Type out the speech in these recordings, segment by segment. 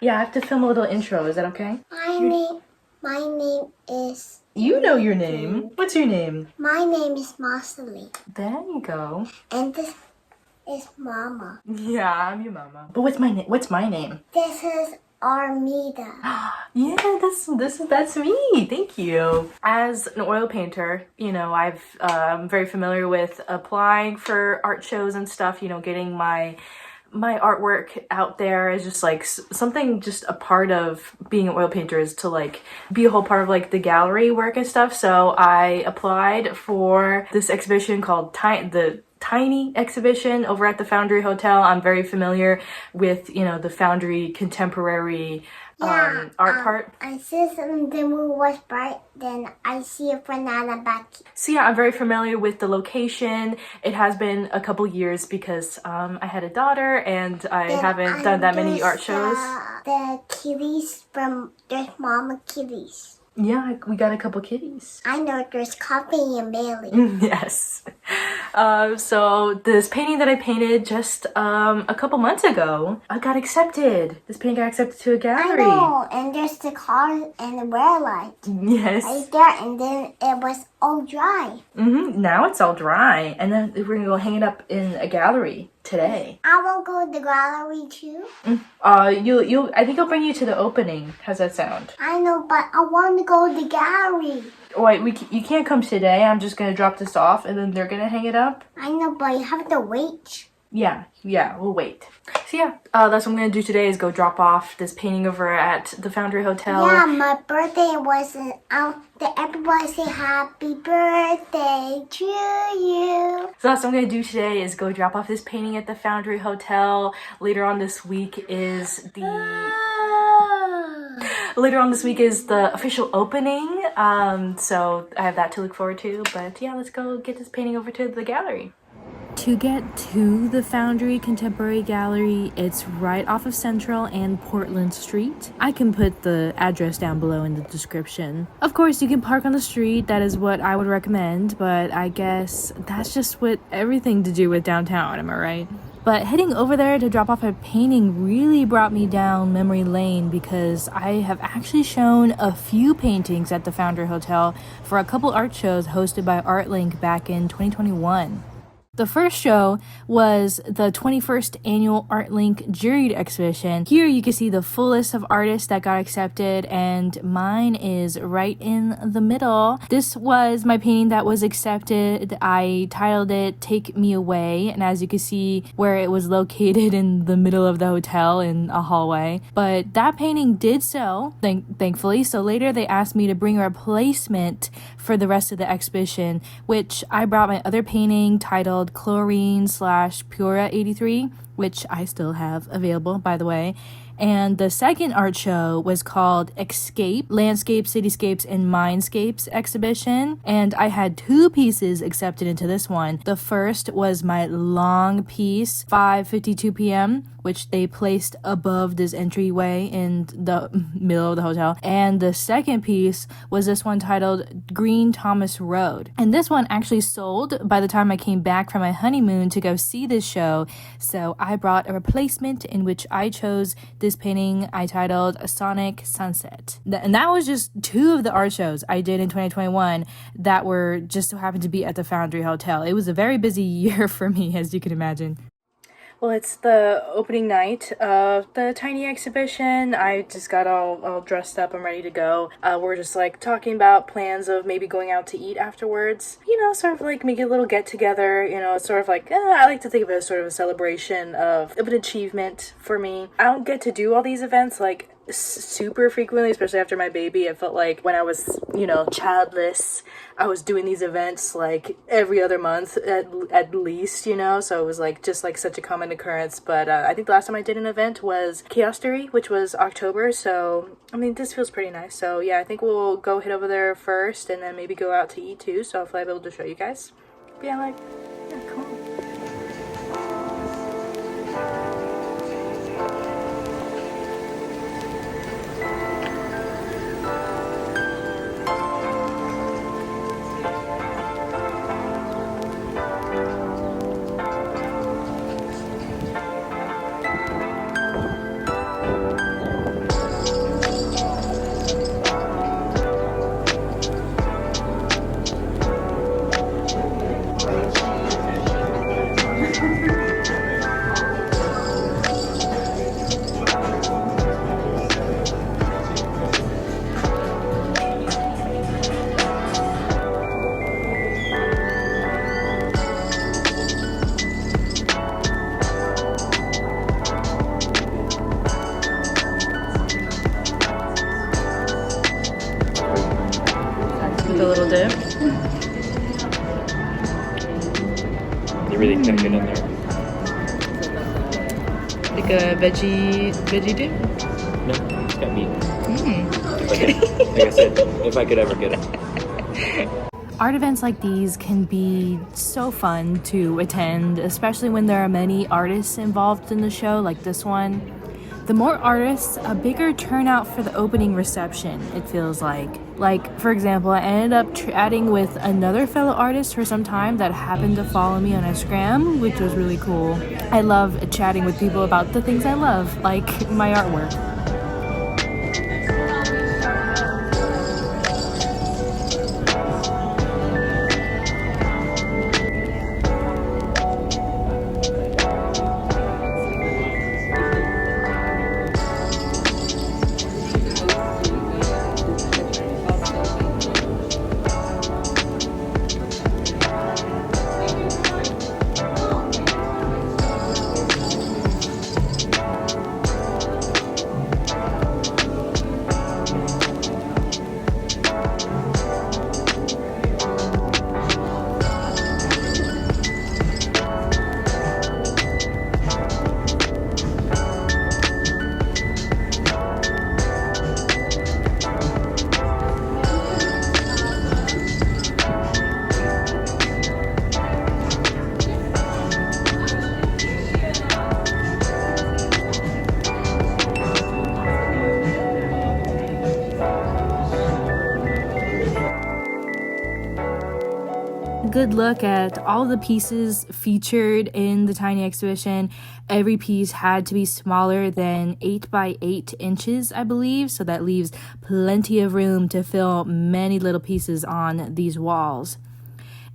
Yeah, I have to film a little intro. Is that okay? My name is... You know your name. What's your name? My name is Marceline. There you go. And this is Mama. Yeah, I'm your mama. But what's my name? What's my name? This is Armida. Yeah, that's me. Thank you. As an oil painter, you know, I'm very familiar with applying for art shows and stuff. You know, getting my artwork out there is just like something, just a part of being an oil painter is to like be a whole part of like the gallery work and stuff. So I applied for this exhibition called the Tiny exhibition over at the Foundry Hotel. I'm very familiar with, you know, the Foundry contemporary art part. I see something the moon was bright, then I see a banana back. So yeah, I'm very familiar with the location. It has been a couple years because I had a daughter and I haven't done that many art shows. The kitties from there's Mama Kitties. Yeah, we got a couple kitties. I know there's Coffee and Bailey. Yes. So this painting that I painted just a couple months ago, I got accepted. This painting got accepted to a gallery. I know, and there's the car and the red light. Yes. Right there, and then it was all dry. Now it's all dry, and then we're gonna go hang it up in a gallery today. I will go to the gallery too. I think I'll bring you to the opening. How's that sound? I know, but I want to go to the gallery. Wait, you can't come today. I'm just gonna drop this off, and then they're gonna hang it up. I know, but you have to wait. Yeah, we'll wait. So yeah, that's what I'm gonna do today is go drop off this painting over at the Foundry Hotel. Yeah, my birthday wasn't out. Everybody say happy birthday to you. So that's what I'm gonna do today is go drop off this painting at the Foundry Hotel. Later on this week is the official opening. So I have that to look forward to. But yeah, let's go get this painting over to the gallery. To get to the Foundry Contemporary Gallery, it's right off of Central and Portland Street. I can put the address down below in the description. Of course, you can park on the street. That is what I would recommend, but I guess that's just what everything to do with downtown, am I right? But heading over there to drop off a painting really brought me down memory lane because I have actually shown a few paintings at the Foundry Hotel for a couple art shows hosted by ArtLink back in 2021. The first show was the 21st annual ArtLink juried exhibition. Here you can see the full list of artists that got accepted, and mine is right in the middle. This was my painting that was accepted. I titled it Take Me Away, and as you can see where it was located in the middle of the hotel in a hallway. But that painting did sell, thankfully, so later they asked me to bring a replacement for the rest of the exhibition, which I brought my other painting titled Chlorine/Pura 83, which I still have available, by the way. And the second art show was called Escape, Landscapes, Cityscapes, and Mindscapes exhibition. And I had two pieces accepted into this one. The first was my long piece, 5:52 p.m., which they placed above this entryway in the middle of the hotel. And the second piece was this one titled Green Thomas Road. And this one actually sold by the time I came back from my honeymoon to go see this show. So I brought a replacement in which I chose this painting I titled Sonic Sunset. And that was just two of the art shows I did in 2021 that were just so happened to be at the Foundry Hotel. It was a very busy year for me, as you can imagine. Well, it's the opening night of the Tiny exhibition. I just got all dressed up. I'm ready to go. We're just like talking about plans of maybe going out to eat afterwards. You know, sort of like make a little get together. You know, it's sort of like, I like to think of it as sort of a celebration of an achievement for me. I don't get to do all these events like super frequently, especially after my baby. I felt like when I was, you know, childless, I was doing these events like every other month at least, you know, so it was like just like such a common occurrence. But I think the last time I did an event was Chaostery, which was October, so I mean this feels pretty nice. So yeah, I think we'll go hit over there first and then maybe go out to eat too, so hopefully I'll be able to show you guys. But yeah, like, yeah, come on. with a little dip. You really can't get in there. Like a veggie dip? No, it's got meat. Like I said, if I could ever get it. Art events like these can be so fun to attend, especially when there are many artists involved in the show like this one. The more artists, a bigger turnout for the opening reception, it feels like. Like, for example, I ended up chatting with another fellow artist for some time that happened to follow me on Instagram, which was really cool. I love chatting with people about the things I love, like my artwork. Good look at all the pieces featured in the tiny exhibition. Every piece had to be smaller than 8 by 8 inches, I believe, so that leaves plenty of room to fill many little pieces on these walls.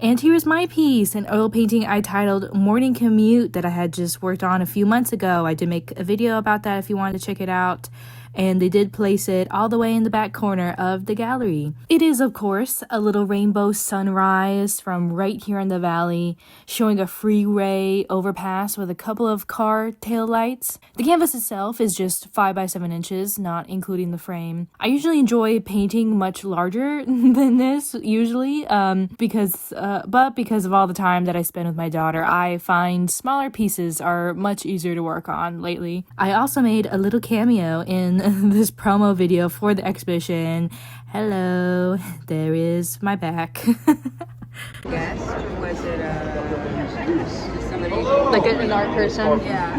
And here's my piece, an oil painting I titled Morning Commute that I had just worked on a few months ago. I did make a video about that if you wanted to check it out. And they did place it all the way in the back corner of the gallery. It is, of course, a little rainbow sunrise from right here in the valley, showing a freeway overpass with a couple of car taillights. The canvas itself is just 5 by 7 inches, not including the frame. I usually enjoy painting much larger than this, usually, because of all the time that I spend with my daughter, I find smaller pieces are much easier to work on lately. I also made a little cameo in this promo video for the exhibition. Hello, there is my back. Yes, was it somebody? Like an art person? Yeah.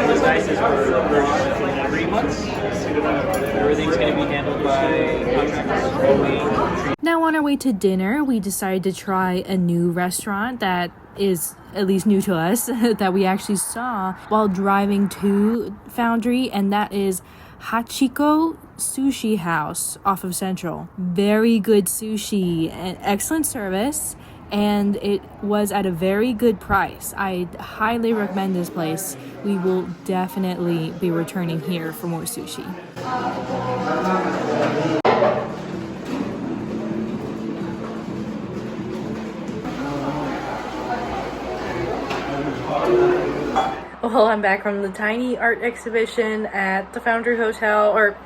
What's nice is we're 3 months. Everything's going to be handled by contractors. Now on our way to dinner, we decided to try a new restaurant that is at least new to us that we actually saw while driving to Foundry, and that is Hachiko Sushi House off of Central. Very good sushi and excellent service, and it was at a very good price. I highly recommend this place. We will definitely be returning here for more sushi. Well, I'm back from the tiny art exhibition at the Foundry Hotel, or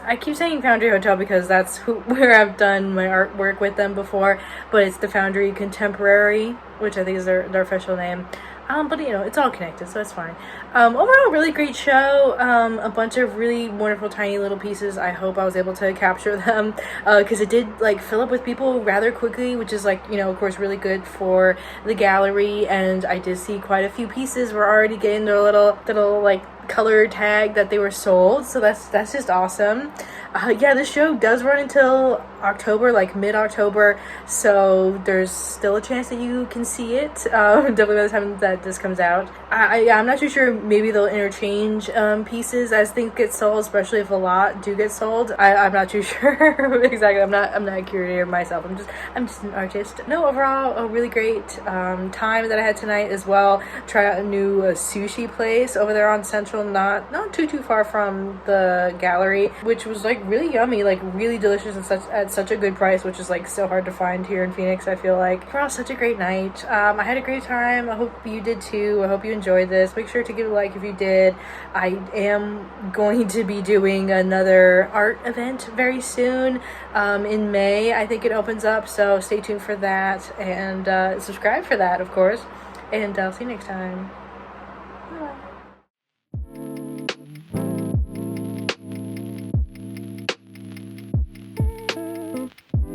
I keep saying Foundry Hotel because that's where I've done my artwork with them before, but it's the Foundry Contemporary, which I think is their official name. But you know, it's all connected, so it's fine. Overall, really great show. A bunch of really wonderful tiny little pieces. I hope I was able to capture them, because it did like fill up with people rather quickly, which is like, you know, of course, really good for the gallery. And I did see quite a few pieces were already getting their little like color tag that they were sold, so that's just awesome. Yeah, the show does run until October, like mid-October, so there's still a chance that you can see it, definitely by the time that this comes out. I'm not too sure, maybe they'll interchange pieces as things get sold, especially if a lot do get sold. I'm not too sure exactly. I'm not a curator myself. I'm just an artist. No, overall a really great time that I had tonight as well. Try out a new sushi place over there on Central, not too far from the gallery, which was like really yummy, like really delicious and at such a good price, which is like so hard to find here in Phoenix. I feel like we're all such a great night. I had a great time. I hope you did too. I hope you enjoyed this. Make sure to give a like if you did. I am going to be doing another art event very soon in May. I think it opens up, so stay tuned for that, and subscribe for that, of course. And I'll see you next time.